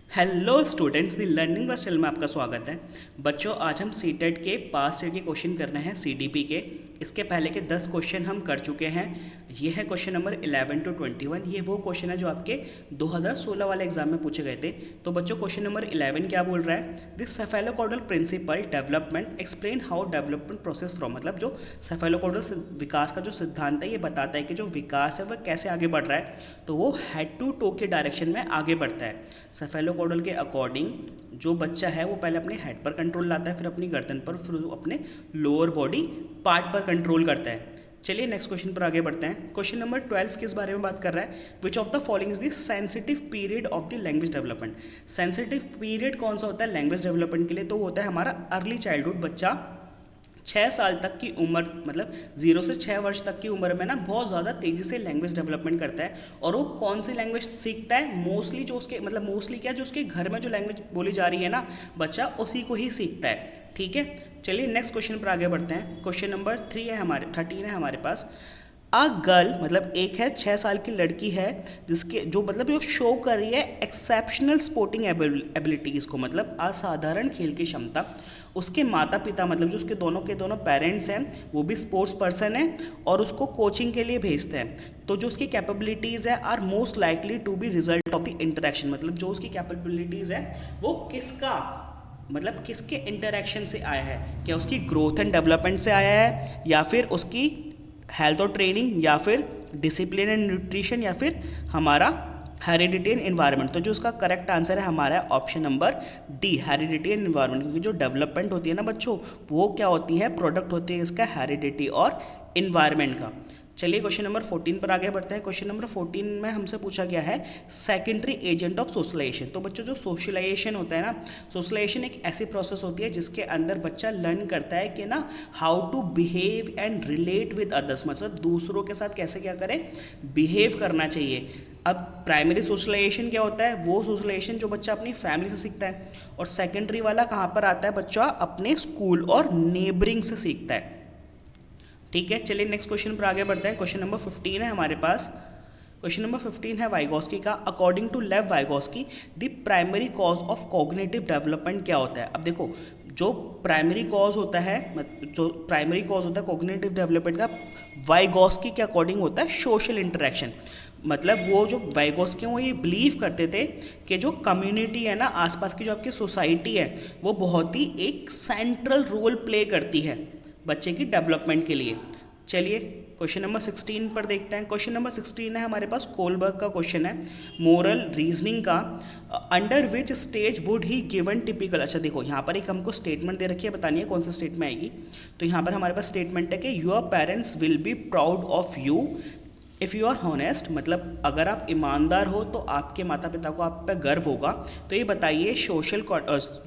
Hello students, दी learning बस channel में आपका स्वागत है। बच्चों, आज हम सीटेट के पास्ट ईयर के क्वेश्चन करने हैं सीडीपी के। इसके पहले के 10 क्वेश्चन हम कर चुके हैं। ये है क्वेश्चन नंबर 11 to 21। ये वो क्वेश्चन है जो आपके 2016 वाले एग्जाम में पूछे गए थे। तो बच्चों, क्वेश्चन नंबर 11 क्या बोल रहा है? This cephalocaudal principle development explain how development process from, मतलब जो सेफेलोकॉर्डल विकास का जो सिद्धांत है ये बताता है कि जो विकास है वह कैसे आगे बढ़ रहा है। तो वो हेड टू टो के डायरेक्शन में आगे बढ़ता है। सेफेलोकॉर्डल के अकॉर्डिंग जो बच्चा है वो पहले अपने हेड पर कंट्रोल लाता है, फिर अपनी गर्दन पर, फिर अपने लोअर बॉडी पार्ट पर कंट्रोल करता है। चलिए नेक्स्ट क्वेश्चन पर आगे बढ़ते हैं। क्वेश्चन नंबर 12 किस बारे में बात कर रहा है? विच of the following is the sensitive period of the language development. Sensitive period कौन सा होता है लैंग्वेज डेवलपमेंट के लिए? तो वो होता है हमारा अर्ली चाइल्डहुड। बच्चा 6 साल तक की उम्र, मतलब 0 से 6 वर्ष तक की उम्र में ना बहुत ज़्यादा तेज़ी से लैंग्वेज डेवलपमेंट करता है। और वो कौन सी लैंग्वेज सीखता है? मोस्टली जो उसके, मतलब मोस्टली क्या, जो उसके घर में जो लैंग्वेज बोली जा रही है ना, बच्चा उसी को ही सीखता है। ठीक है, चलिए नेक्स्ट क्वेश्चन पर आगे बढ़ते हैं। क्वेश्चन नंबर 13 है हमारे पास। अ गर्ल, मतलब एक है 6 साल की लड़की है जिसके जो, मतलब जो शो कर रही है एक्सेप्शनल स्पोर्टिंग एबिलिटीज़ को, मतलब असाधारण खेल की क्षमता। उसके माता पिता, मतलब जो उसके दोनों के दोनों पेरेंट्स हैं वो भी स्पोर्ट्स पर्सन हैं और उसको कोचिंग के लिए भेजते हैं। तो जो उसकी कैपेबिलिटीज़ है are most likely to be result of the interaction, मतलब जो उसकी कैपेबिलिटीज़ है वो किसका, मतलब किसके इंटरेक्शन से आया है? क्या उसकी ग्रोथ एंड डेवलपमेंट से आया है, या फिर उसकी हेल्थ और ट्रेनिंग, या फिर डिसिप्लिन एंड न्यूट्रिशन, या फिर हमारा हेरिडिटी एंड एनवायरनमेंट? तो जो उसका करेक्ट आंसर है हमारा option number D, heredity and environment. क्योंकि जो डेवलपमेंट होती है ना बच्चों, वो क्या होती है? प्रोडक्ट होती है इसका हेरिडिटी और एनवायरनमेंट का। चलिए क्वेश्चन नंबर 14 पर आगे बढ़ते हैं। क्वेश्चन नंबर 14 में हमसे पूछा गया है सेकेंडरी एजेंट ऑफ सोशलाइजेशन। तो बच्चों, जो सोशलाइजेशन होता है ना, सोशलाइजेशन एक ऐसी प्रोसेस होती है जिसके अंदर बच्चा लर्न करता है कि ना how to behave and relate with others, मतलब दूसरों के साथ कैसे क्या करें, बिहेव करना चाहिए। अब प्राइमरी सोशलाइजेशन क्या होता है? वो सोशलाइजेशन जो बच्चा अपनी फैमिली से सीखता है। और सेकेंडरी वाला कहाँ पर आता है? बच्चा अपने स्कूल और नेबरिंग से सीखता है। ठीक है, चलिए नेक्स्ट क्वेश्चन पर आगे बढ़ते हैं। क्वेश्चन नंबर 15 है हमारे पास। क्वेश्चन नंबर 15 है वाइगोस्की का। अकॉर्डिंग टू लेव Vygotsky the primary cause of cognitive development क्या होता है? अब देखो, जो प्राइमरी कॉज होता है, जो प्राइमरी कॉज होता है कॉग्निटिव डेवलपमेंट का, वाइगोस्की के अकॉर्डिंग होता है सोशल इंटरेक्शन। मतलब वो जो वाइगोस्की वो ये बिलीव करते थे कि जो कम्युनिटी है ना, आसपास की जो आपकी सोसाइटी है, वो बहुत ही एक सेंट्रल रोल प्ले करती है बच्चे की डेवलपमेंट के लिए। चलिए क्वेश्चन नंबर 16 पर देखते हैं। क्वेश्चन नंबर 16 है हमारे पास, कोलबर्ग का क्वेश्चन है मोरल रीजनिंग का। Under which stage would he given typical. अच्छा देखो, यहाँ पर एक हमको स्टेटमेंट दे रखी है, बतानी है कौन सा स्टेट में आएगी। तो यहाँ पर हमारे पास स्टेटमेंट है कि your parents will be proud of you if you are honest, मतलब अगर आप ईमानदार हो तो आपके माता पिता को आप पे गर्व होगा। तो ये बताइए सोशल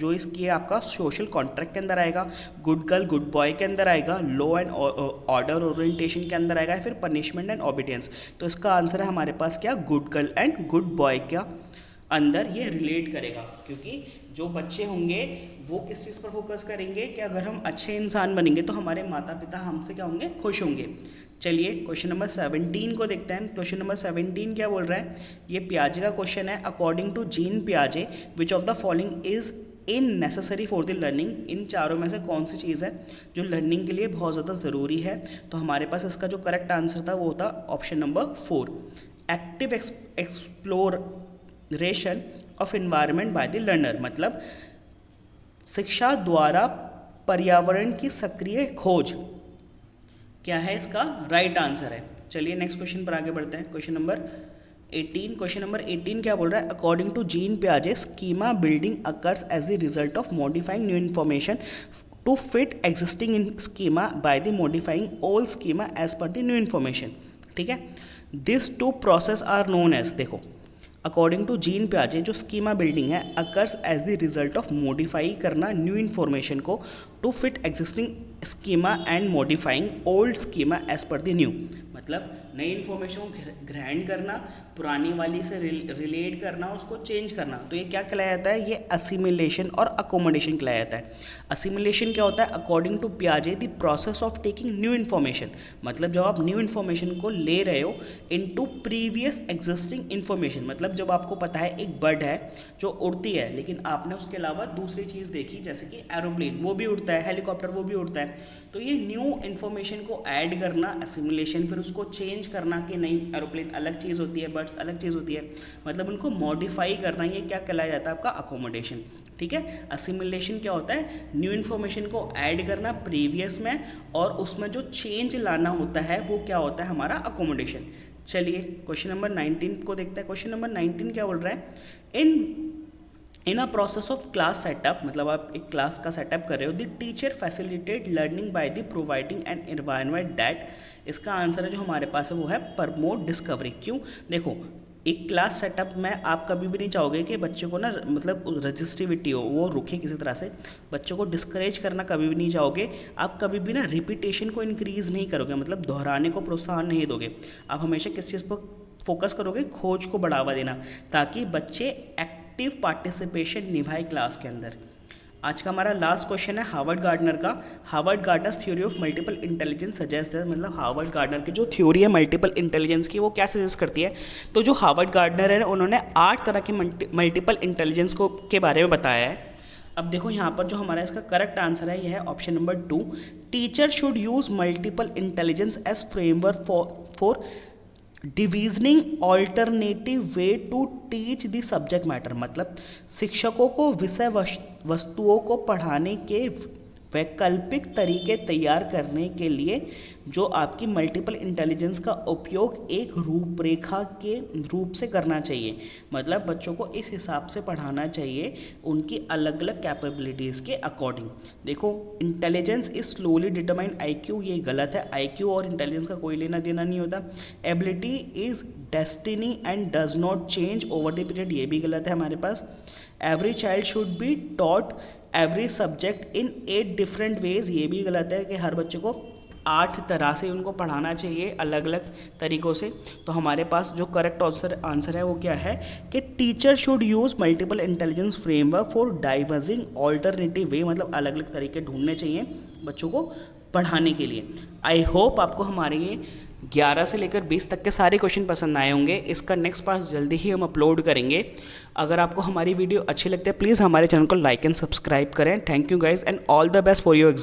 जो इसकी आपका सोशल कॉन्ट्रैक्ट के अंदर आएगा, गुड गर्ल गुड बॉय के अंदर आएगा, लॉ एंड ऑर्डर ओरिएंटेशन के अंदर आएगा, या फिर पनिशमेंट एंड ओबीडियंस? तो इसका आंसर है हमारे पास क्या, good girl and good boy का अंदर ये रिलेट करेगा। क्योंकि जो बच्चे होंगे वो किस चीज़ पर फोकस करेंगे कि अगर हम अच्छे इंसान बनेंगे तो हमारे माता पिता हमसे क्या होंगे, खुश होंगे। चलिए क्वेश्चन नंबर 17 को देखते हैं। क्वेश्चन नंबर 17 क्या बोल रहा है? ये पियाजे का क्वेश्चन है। अकॉर्डिंग टू जीन पियाजे which of the following is in necessary for the learning. इन चारों में से कौन सी चीज़ है जो लर्निंग के लिए बहुत ज़्यादा ज़रूरी है? तो हमारे पास इसका जो करेक्ट आंसर था वो था option number 4, active exploration of environment by the learner. मतलब शिक्षा द्वारा पर्यावरण की सक्रिय खोज क्या है इसका राइट आंसर है। चलिए नेक्स्ट क्वेश्चन पर आगे बढ़ते हैं। Question number 18। क्वेश्चन नंबर 18 क्या बोल रहा है? अकॉर्डिंग टू जीन पियाजे schema building occurs as the result of modifying new information to fit existing in schema by the modifying old schema as per the new information. ठीक है, this two process are known as, देखो according to Jean पियाजे जो schema building है occurs as the result of modify करना new information को to fit existing schema and modifying old schema as per the new. मतलब नई information को ग्रहण करना, पुरानी वाली से रिलेट करना, उसको चेंज करना। तो ये क्या कहलाया जाता है, ये असिमिलेशन और अकोमोडेशन कहलाया जाता है। असिमिलेशन क्या होता है, अकॉर्डिंग टू पियाजे the process of taking new information, मतलब जब आप न्यू इन्फॉर्मेशन को ले रहे हो इनटू प्रीवियस एग्जिस्टिंग इन्फॉर्मेशन। मतलब जब आपको पता है एक बर्ड है जो उड़ती है, लेकिन आपने उसके अलावा दूसरी चीज़ देखी, जैसे कि एरोप्लेन, वो भी उड़ता है, हेलीकॉप्टर वो भी उड़ता है, तो ये न्यू इन्फॉर्मेशन को ऐड करना असिमुलेशन, फिर उसको चेंज करना कि नहीं एरोप्लेन अलग चीज़ होती है, बर्ड्स अलग चीज़ होती है, मतलब उनको मॉडिफाई करना, ये क्या कहलाया जाता है आपका अकोमोडेशन। ठीक है, असिमुलेशन क्या होता है, न्यू इन्फॉर्मेशन को ऐड करना प्रीवियस में और उसमें जो चेंज लाना होता है वो क्या होता है हमारा अकोमोडेशन। चलिए क्वेश्चन नंबर 19 को देखते हैं। क्वेश्चन नंबर 19 क्या बोल रहा है, in a process of class setup, मतलब आप एक क्लास का सेटअप कर रहे हो, the teacher facilitate learning by the providing an environment that, इसका आंसर है जो हमारे पास है वो है प्रमोट डिस्कवरी। क्यों, देखो एक क्लास सेटअप में आप कभी भी नहीं चाहोगे कि बच्चे को ना मतलब रजिस्टिविटी हो, वो रुके किसी तरह से, बच्चों को डिस्करेज करना कभी भी नहीं चाहोगे। आप कभी भी ना रिपीटेशन को इंक्रीज़ नहीं करोगे, मतलब दोहराने को प्रोत्साहन नहीं दोगे। आप हमेशा किस चीज़ पर फोकस करोगे, खोज को बढ़ावा देना, ताकि बच्चे एक्टिव पार्टिसिपेशन निभाए क्लास के अंदर। आज का हमारा लास्ट क्वेश्चन है हार्वर्ड गार्डनर का। Harvard Gardner's theory of multiple intelligence suggest है, मतलब हार्वर्ड गार्डनर की जो थ्योरी है मल्टीपल इंटेलिजेंस की, वो क्या सजेस्ट करती है। तो जो हार्वर्ड गार्डनर है उन्होंने 8 तरह के मल्टीपल इंटेलिजेंस को के बारे में बताया है। अब देखो यहाँ पर जो हमारा इसका करेक्ट आंसर है यह है option number 2, teacher should use multiple intelligence as framework for divisioning alternative way to teach the subject matter, मतलब शिक्षकों को विषय वस्तुओं को पढ़ाने के वैकल्पिक तरीके तैयार करने के लिए जो आपकी मल्टीपल इंटेलिजेंस का उपयोग एक रूपरेखा के रूप से करना चाहिए। मतलब बच्चों को इस हिसाब से पढ़ाना चाहिए उनकी अलग अलग कैपेबिलिटीज़ के अकॉर्डिंग। देखो intelligence is slowly determine IQ, ये गलत है। IQ और इंटेलिजेंस का कोई लेना देना नहीं होता। Ability is destiny and does not change over the period, ये भी गलत है हमारे पास। Every child should be taught every subject in 8 different ways, ये भी गलत है कि हर बच्चे को 8 तरह से उनको पढ़ाना चाहिए अलग अलग तरीक़ों से। तो हमारे पास जो करेक्ट आंसर है वो क्या है कि teacher should use multiple intelligence framework for diversing alternative way, मतलब अलग अलग तरीके ढूंढने चाहिए बच्चों को पढ़ाने के लिए। आई होप आपको हमारे ये 11 से लेकर 20 तक के सारे क्वेश्चन पसंद आए होंगे। इसका नेक्स्ट पार्ट जल्दी ही हम अपलोड करेंगे। अगर आपको हमारी वीडियो अच्छी लगती है प्लीज़ हमारे चैनल को लाइक एंड सब्सक्राइब करें। Thank you guys and all the best for your exam.